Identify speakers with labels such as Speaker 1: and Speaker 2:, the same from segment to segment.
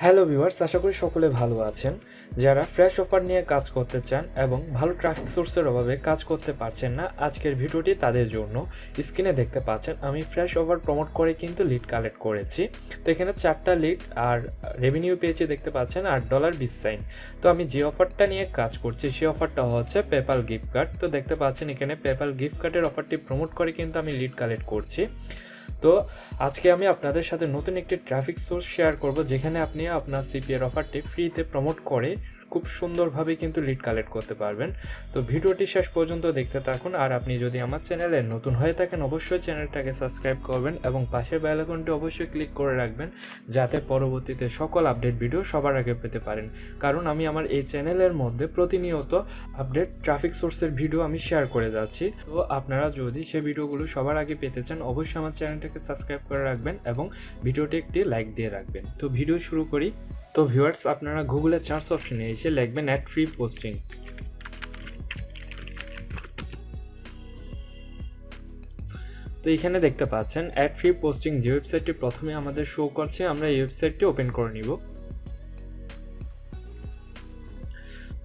Speaker 1: Hello viewers, আশা করি সকলে ভালো আছেন। যারা ফ্রেশ অফার নিয়ে কাজ করতে চান এবং ভালো ট্রাফিক সোর্সের অভাবে কাজ করতে পারছেন না, আজকের ভিডিওটি তাদের জন্য। স্ক্রিনে দেখতে পাচ্ছেন আমি ফ্রেশ অফার প্রমোট করে কিন্তু লিড কালেক্ট করেছি। তো এখানে 4টা লিড আর রেভিনিউ পেয়েছি দেখতে পাচ্ছেন $8 সাইন। তো আমি যে অফারটা নিয়ে কাজ করছি সেই অফারটা হচ্ছে পেপ্যাল গিফট কার্ড। তো দেখতে পাচ্ছেন এখানে পেপ্যাল গিফট কার্ডের অফারটি প্রমোট করে কিন্তু আমি লিড কালেক্ট করছি। তো আজকে আমি আপনাদের সাথে নতুন একটি ট্রাফিক সোর্স শেয়ার করব, যেখানে আপনি আপনার সিপিএর অফারটি ফ্রিতে প্রমোট করে খুব সুন্দরভাবে কিন্তু লিড কালেক্ট করতে পারবেন। তো ভিডিওটি শেষ পর্যন্ত দেখতে থাকুন। আর আপনি যদি আমার চ্যানেলে নতুন হয়ে থাকেন অবশ্যই চ্যানেলটাকে সাবস্ক্রাইব করবেন এবং পাশের বেল আইকনটি অবশ্যই ক্লিক করে রাখবেন, যাতে পরবর্তীতে সকল আপডেট ভিডিও সবার আগে পেতে পারেন। কারণ আমি আমার এই চ্যানেলের মধ্যে প্রতিনিয়ত আপডেট ট্রাফিক সোর্সের ভিডিও আমি শেয়ার করে যাচ্ছি। তো আপনারা যদি সেই ভিডিওগুলো সবার আগে পেতে চান অবশ্যই আমার চ্যানেলটাকে সাবস্ক্রাইব করে রাখবেন এবং ভিডিওটি একটি লাইক দিয়ে রাখবেন। তো ভিডিও শুরু করি। তো ভিউয়ার্স, আপনারা গুগলে সার্চ অপশনে এসে লিখবেন অ্যাড ফ্রি পোস্টিং। তো এখানে দেখতে পাচ্ছেন অ্যাড ফ্রি পোস্টিং যে ওয়েবসাইটটি প্রথমে আমাদের শো করছে, আমরা এই ওয়েবসাইটটি ওপেন করে নিব।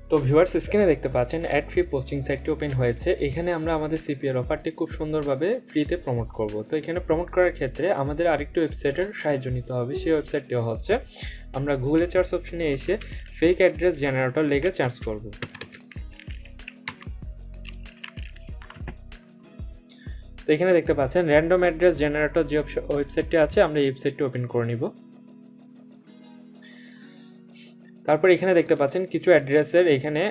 Speaker 1: তো ভিউয়ার্স, স্ক্রিনে দেখতে পাচ্ছেন অ্যাড ফ্রি পোস্টিং সাইটটি ওপেন হয়েছে। এখানে আমরা আমাদের সিপিএর অফারটি খুব সুন্দরভাবে ফ্রিতে প্রমোট করব। তো এখানে প্রমোট করার ক্ষেত্রে আমাদের আরেকটি ওয়েবসাইটের সাহায্য নিতে হবে। সেই ওয়েবসাইটটি হচ্ছে, আমরা গুগলে সার্চ অপশনে এসে ফেক অ্যাড্রেস জেনারেটর লিখে সার্চ করব। তো এখানে দেখতে পাচ্ছেন র্যান্ডম অ্যাড্রেস জেনারেটর যে ওয়েবসাইটটি আছে, আমরা এই ওয়েবসাইটটি ওপেন করে নিব। তারপর এখানে দেখতে পাচ্ছেন কিছু অ্যাড্রেসের এখানে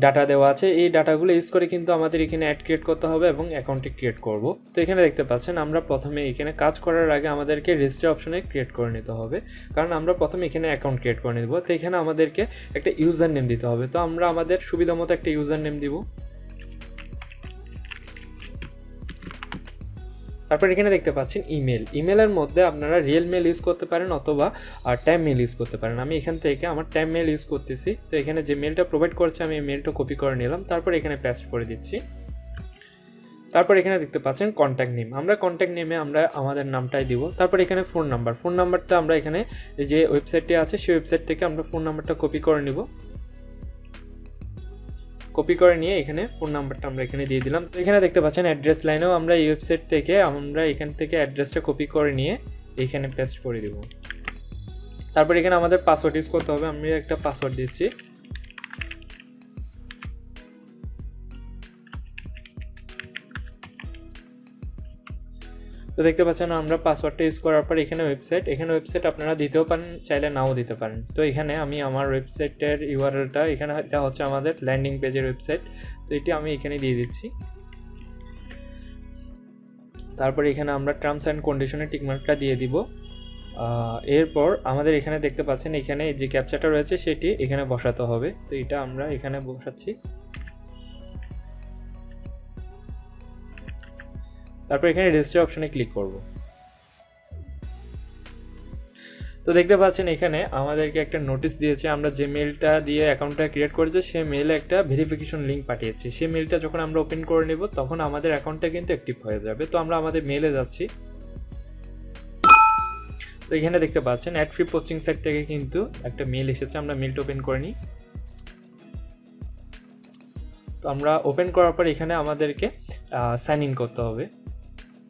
Speaker 1: ডাটা দেওয়া আছে। এই ডাটাগুলো ইউজ করে কিন্তু আমাদের এখানে অ্যাড ক্রিয়েট করতে হবে এবং অ্যাকাউন্টটি ক্রিয়েট করব। তো এখানে দেখতে পাচ্ছেন আমরা প্রথমে এখানে কাজ করার আগে আমাদেরকে রেজিস্টার অপশনে ক্রিয়েট করে নিতে হবে, কারণ আমরা প্রথমে এখানে অ্যাকাউন্ট ক্রিয়েট করে নেব। তো এখানে আমাদেরকে একটা ইউজার নেম দিতে হবে। তো আমরা আমাদের সুবিধা মতো একটা ইউজার নেম দিব। তারপর এখানে দেখতে পাচ্ছেন ইমেলের মধ্যে আপনারা রিয়েল মেল ইউজ করতে পারেন অথবা টাইম মেল ইউজ করতে পারেন। আমি এখান থেকে আমার টাইম মেল ইউজ করতেছি। তো এখানে যে মেলটা প্রোভাইড করছে আমি এই মেলটা কপি করে নিলাম, তারপর এখানে পেস্ট করে দিচ্ছি। তারপর এখানে দেখতে পাচ্ছেন কন্ট্যাক্ট নেম, আমরা কন্ট্যাক্ট নেমে আমরা আমাদের নামটাই দিব। তারপর এখানে ফোন নাম্বারটা আমরা এখানে যে ওয়েবসাইটটি আছে সেই ওয়েবসাইট থেকে আমরা ফোন নাম্বারটা কপি করে নিব। কপি করে নিয়ে এখানে ফোন নাম্বারটা আমরা এখানে দিয়ে দিলাম। তো এখানে দেখতে পাচ্ছেন অ্যাড্রেস লাইনেও আমরা এই ওয়েবসাইট থেকে আমরা এখান থেকে অ্যাড্রেসটা কপি করে নিয়ে এখানে পেস্ট করে দেব। তারপর এখানে আমাদের পাসওয়ার্ড ইউজ করতে হবে। আমি একটা পাসওয়ার্ড দিচ্ছি। তো দেখতে পাচ্ছেন আমরা পাসওয়ার্ডটা ইউজ করার পর এখানে ওয়েবসাইট আপনারা দিতেও পারেন, চাইলে নাও দিতে পারেন। তো এখানে আমি আমার ওয়েবসাইটের ইউআরএলটা এখানে, এটা হচ্ছে আমাদের ল্যান্ডিং পেজের ওয়েবসাইট। তো এটি আমি এখানে দিয়ে দিচ্ছি। তারপর এখানে আমরা টার্মস অ্যান্ড কন্ডিশনে টিকমার্কটা দিয়ে দিব। এরপর আমাদের এখানে দেখতে পাচ্ছেন এখানে যে ক্যাপচাটা রয়েছে সেটি এখানে বসাতে হবে। তো এটা আমরা এখানে বসাচ্ছি। তারপর এখানে রেজিস্টার অপশনে ক্লিক করব। তো দেখতে পাচ্ছেন এখানে আমাদেরকে একটা নোটিশ দিয়েছে। আমরা যে মেলটা দিয়ে অ্যাকাউন্টটা ক্রিয়েট করেছি সেই মেলে একটা ভেরিফিকেশন লিঙ্ক পাঠিয়েছি। সেই মেলটা যখন আমরা ওপেন করে নেব তখন আমাদের অ্যাকাউন্টটা কিন্তু অ্যাক্টিভ হয়ে যাবে। তো আমরা আমাদের মেলে যাচ্ছি। তো এখানে দেখতে পাচ্ছেন অ্যাড ফ্রি পোস্টিং সাইট থেকে কিন্তু একটা মেল এসেছে। আমরা মেলটা ওপেন করে নিই। তো আমরা ওপেন করার পর এখানে আমাদেরকে সাইন ইন করতে হবে।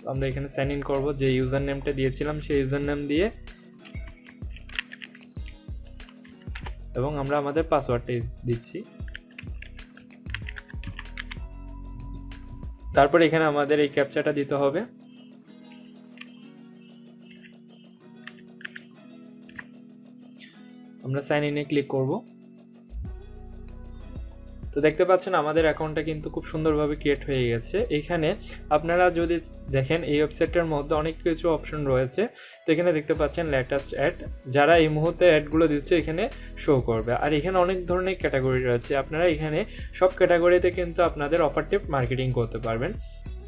Speaker 1: তো আমরা এখানে সাইন ইন করবো, যে ইউজার নেমটা দিয়েছিলাম সেই ইউজার নেম দিয়ে, এবং আমরা আমাদের পাসওয়ার্ডটা দিচ্ছি। তারপর এখানে আমাদের এই ক্যাপচাটা দিতে হবে। আমরা সাইন ইনে ক্লিক করব। তো দেখতে পাচ্ছেন আমাদের অ্যাকাউন্টটা কিন্তু খুব সুন্দরভাবে ক্রিয়েট হয়ে গেছে। এখানে আপনারা যদি দেখেন এই ওয়েবসাইটের মধ্যে অনেক কিছু অপশন রয়েছে। তো এখানে দেখতে পাচ্ছেন লেটেস্ট অ্যাড, যারা এই মুহূর্তে অ্যাডগুলো দিচ্ছে এখানে শো করবে। আর এখানে অনেক ধরনের ক্যাটাগরি রয়েছে, আপনারা এখানে সব ক্যাটাগরিতে কিন্তু আপনাদের অফারটি মার্কেটিং করতে পারবেন।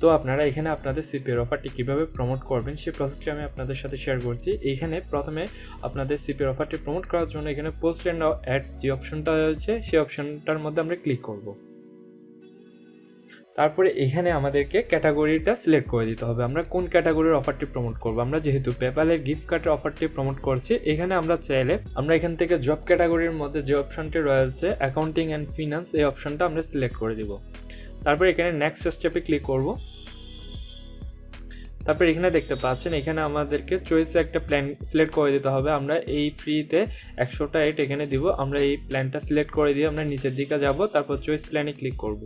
Speaker 1: তো আপনারা এখানে আপনাদের সিপিএর অফারটি কীভাবে প্রমোট করবেন সেই প্রসেসটি আমি আপনাদের সাথে শেয়ার করছি। এইখানে প্রথমে আপনাদের সিপিএর অফারটি প্রমোট করার জন্য এখানে পোস্ট অ্যান্ড অ্যাড যে অপশনটা রয়েছে সেই অপশনটার মধ্যে আমরা ক্লিক করব। তারপরে এখানে আমাদেরকে ক্যাটাগরিটা সিলেক্ট করে দিতে হবে, আমরা কোন ক্যাটাগরির অফারটি প্রমোট করব। আমরা যেহেতু পেপ্যালের গিফট কার্ডের অফারটি প্রমোট করছি, এখানে আমরা চাইলে আমরা এখান থেকে জব ক্যাটাগরির মধ্যে যে অপশনটি রয়েছে অ্যাকাউন্টিং অ্যান্ড ফিনান্স, এই অপশনটা আমরা সিলেক্ট করে দিব। তারপর এখানে নেক্সট স্টেপে ক্লিক করব। তারপর এখানে দেখতে পাচ্ছেন এখানে আমাদেরকে চয়েসে একটা প্ল্যান সিলেক্ট করে দিতে হবে। আমরা এই ফ্রিতে 100টা এড এখানে দিব। আমরা এই প্ল্যানটা সিলেক্ট করে দিয়ে আমরা নিচের দিকে যাব, তারপর চয়েস প্ল্যানে ক্লিক করব।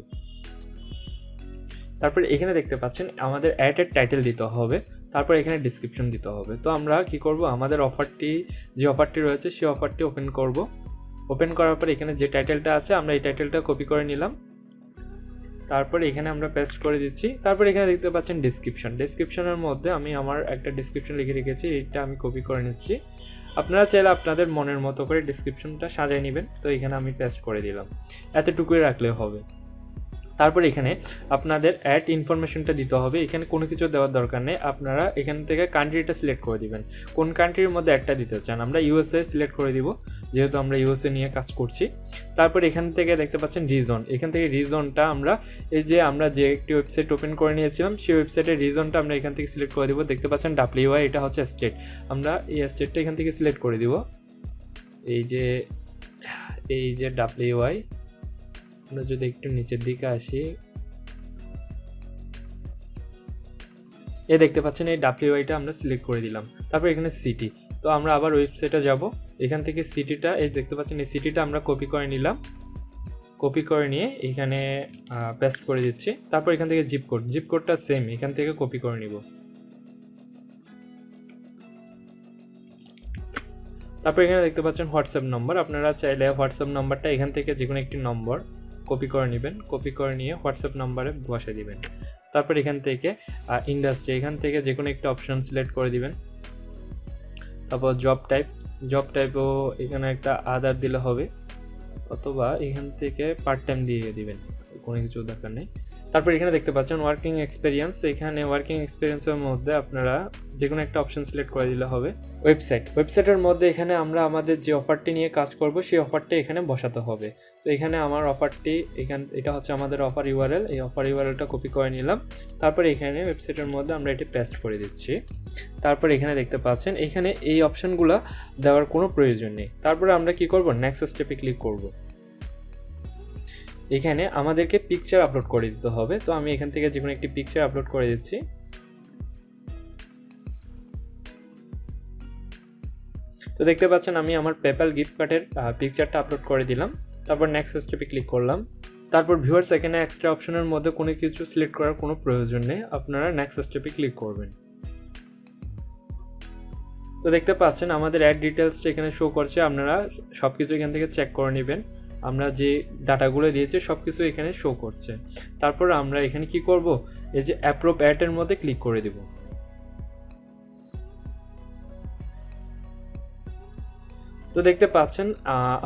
Speaker 1: তারপর এখানে দেখতে পাচ্ছেন আমাদের অ্যাডের টাইটেল দিতে হবে, তারপর এখানে ডিসক্রিপশন দিতে হবে। তো আমরা কি করব, আমাদের যে অফারটি রয়েছে সেই অফারটি ওপেন করব। ওপেন করার পর এখানে যে টাইটেলটা আছে আমরা এই টাইটেলটা কপি করে নিলাম, তারপর এখানে আমরা পেস্ট করে দিচ্ছি। তারপর এখানে দেখতে পাচ্ছেন ডেসক্রিপশনের মধ্যে আমি আমার একটা ডেসক্রিপশন লিখে রেখেছি, এইটা আমি কপি করে নিচ্ছি। আপনারা চাইলে আপনাদের মনের মতো করে ডেসক্রিপশনটা সাজিয়ে নেবেন। তো এখানে আমি পেস্ট করে দিলাম, এতটুকুই রাখলে হবে। তারপর এখানে আপনাদের অ্যাড ইনফরমেশনটা দিতে হবে, এখানে কোনো কিছু দেওয়ার দরকার নেই। আপনারা এখান থেকে কান্ট্রিটা সিলেক্ট করে দিবেন, কোন কান্ট্রির মধ্যে অ্যাডটা দিতে চান। আমরা ইউএসএ সিলেক্ট করে দিব, যেহেতু আমরা ইউএসএ নিয়ে কাজ করছি। তারপর এখান থেকে দেখতে পাচ্ছেন রিজন, এখান থেকে রিজনটা আমরা আমরা যে একটি ওয়েবসাইট ওপেন করে নিয়েছিলাম সেই ওয়েবসাইটের রিজনটা আমরা এখান থেকে সিলেক্ট করে দিব। দেখতে পাচ্ছেন WY, এটা হচ্ছে স্টেট, আমরা এই স্টেটটা এখান থেকে সিলেক্ট করে দিব। এই যে WY, আমরা যদি একটু নিচের দিকে আসি, দেখতে পাচ্ছেন এই WYটা আমরা সিলেক্ট করে দিলাম। তারপর এখানে সিটি, তো আমরা আবার ওয়েবসাইটে যাব, এখান থেকে সিটিটা দেখতে পাচ্ছেন এই সিটিটা আমরা কপি করে নিলাম। কপি করে নিয়ে এখানে পেস্ট করে দিচ্ছি। তারপর এখান থেকে জিপ কোডটা সেম এখান থেকে কপি করে নিব। তারপর এখানে দেখতে পাচ্ছেন হোয়াটসঅ্যাপ নম্বর, আপনারা চাইলে হোয়াটসঅ্যাপ নাম্বারটা এখান থেকে যে কোনো একটি নম্বর কপি করে নেবেন, কপি করে নিয়ে হোয়াটসঅ্যাপ নাম্বারে বসে দিবেন। তারপর এখান থেকে ইন্ডাস্ট্রি, এখান থেকে যে কোনো একটা অপশন সিলেক্ট করে দিবেন। তারপর জব টাইপও এখানে একটা আদার দিলে হবে, অথবা এখান থেকে পার্ট টাইম দিয়ে দিবেন, কোনো কিছু দরকার নেই। তারপর এখানে দেখতে পাচ্ছেন ওয়ার্কিং এক্সপিরিয়েন্স, এখানে ওয়ার্কিং এক্সপিরিয়েন্সের মধ্যে আপনারা যে কোনো একটা অপশন সিলেক্ট করে দিলে হবে। ওয়েবসাইটের মধ্যে এখানে আমরা আমাদের যে অফারটি নিয়ে কাজ করব সেই অফারটি এখানে বসাতে হবে। তো এখানে আমার অফারটি এটা হচ্ছে আমাদের অফার ইউআরএল, এই অফার ইউআরএলটা কপি করে নিলাম। তারপর এখানে ওয়েবসাইটের মধ্যে আমরা এটি পেস্ট করে দিচ্ছি। তারপর এখানে দেখতে পাচ্ছেন এখানে এই অপশনগুলো দেওয়ার কোনো প্রয়োজন নেই। তারপরে আমরা কি করব, নেক্সট স্টেপে ক্লিক করব। এখানে আমাদেরকে পিকচার আপলোড করে দিতে হবে, তো আমি এখান থেকে যে কোনো একটি পিকচার আপলোড করে দিচ্ছি। তো দেখতে পাচ্ছেন আমি আমার পেপ্যাল গিফট কার্ডের পিকচারটা আপলোড করে দিলাম। তারপর নেক্সট স্টেপে ক্লিক করলাম। তারপর ভিউয়ার্স, এখানে এক্সট্রা অপশনের মধ্যে কোনো কিছু সিলেক্ট করার কোনো প্রয়োজন নেই, আপনারা নেক্সট স্টেপে ক্লিক করবেন। তো দেখতে পাচ্ছেন আমাদের অ্যাড ডিটেলসটা এখানে শো করছে, আপনারা সব কিছু এখান থেকে চেক করে নেবেন। আমরা যে ডাটাগুলো দিয়েছি সব কিছু এখানে শো করছে। তারপর আমরা এখানে কি করব, এই যে অ্যাপ্রুভ অ্যাডের মধ্যে ক্লিক করে দেব। তো দেখতে পাচ্ছেন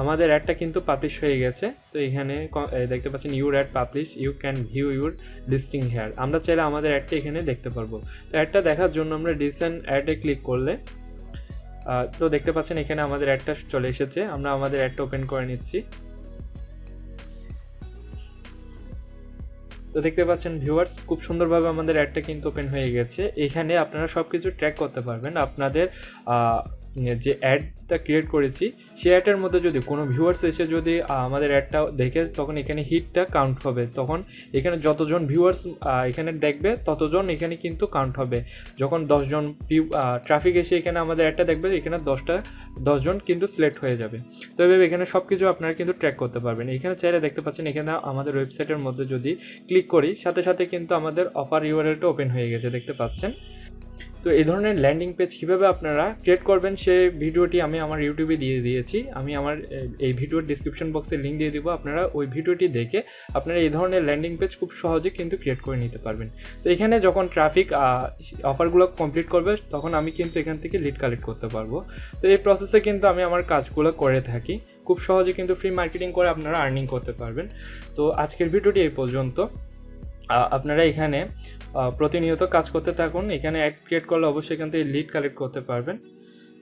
Speaker 1: আমাদের অ্যাডটা কিন্তু পাবলিশ হয়ে গেছে। তো এখানে দেখতে পাচ্ছেন your ad publish, you can view your listing here. আমরা চাইলে আমাদের অ্যাডটা এখানে দেখতে পারবো। তো অ্যাডটা দেখার জন্য আমরা রিসেন্ট অ্যাডে ক্লিক করলে তো দেখতে পাচ্ছেন এখানে আমাদের অ্যাডটা চলে এসেছে। আমরা আমাদের অ্যাডটা ওপেন করে নিচ্ছি। তো দেখতে পাচ্ছেন ভিউয়ার্স, খুব সুন্দরভাবে আমাদের অ্যাডটা কিন্তু ওপেন হয়ে গেছে। এখানে আপনারা সব কিছু ট্র্যাক করতে পারবেন। আপনাদের যে অ্যাডটা ক্রিয়েট করেছি সেই অ্যাডের মধ্যে যদি কোনো ভিউয়ার্স এসে যদি আমাদের অ্যাডটা দেখে, তখন এখানে হিটটা কাউন্ট হবে। তখন এখানে যতজন ভিউয়ার্স এখানে দেখবে ততজন এখানে কিন্তু কাউন্ট হবে। যখন 10 জন ট্রাফিক এসে এখানে আমাদের অ্যাডটা দেখবে, এখানে 10 জন কিন্তু সিলেক্ট হয়ে যাবে। তো এভাবে এখানে সব কিছু আপনারা কিন্তু ট্র্যাক করতে পারবেন। এখানে চাইলে দেখতে পাচ্ছেন এখানে আমাদের ওয়েবসাইটের মধ্যে যদি ক্লিক করি, সাথে সাথে কিন্তু আমাদের অফার ইউআরএলটা ওপেন হয়ে গেছে, দেখতে পাচ্ছেন। তো এই ধরনের ল্যান্ডিং পেজ কীভাবে আপনারা ক্রিয়েট করবেন সেই ভিডিওটি আমি আমার ইউটিউবে দিয়ে দিয়েছি। আমি আমার এই ভিডিওর ডিসক্রিপশন বক্সে লিঙ্ক দিয়ে দিব, আপনারা ওই ভিডিওটি দেখে আপনারা এই ধরনের ল্যান্ডিং পেজ খুব সহজে কিন্তু ক্রিয়েট করে নিতে পারবেন। তো এখানে যখন ট্রাফিক অফারগুলো কমপ্লিট করবে তখন আমি কিন্তু এখান থেকে লিড কালেক্ট করতে পারবো। তো এই প্রসেসে কিন্তু আমি আমার কাজগুলো করে থাকি। খুব সহজে কিন্তু ফ্রি মার্কেটিং করে আপনারা আর্নিং করতে পারবেন। তো আজকের ভিডিওটি এই পর্যন্ত। আপনারা এখানে প্রতিনিয়ত কাজ করতে থাকুন। এখানে অ্যাড ক্রিয়েট করলে অবশ্যই এখান থেকে লিড কালেক্ট করতে পারবেন।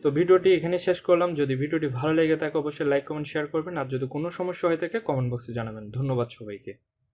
Speaker 1: তো ভিডিওটি এখানে শেষ করলাম। যদি ভিডিওটি ভালো লেগে থাকে অবশ্যই লাইক, কমেন্ট, শেয়ার করবেন। আর যদি কোনো সমস্যা হয়ে থাকে কমেন্ট বক্সে জানাবেন। ধন্যবাদ সবাইকে।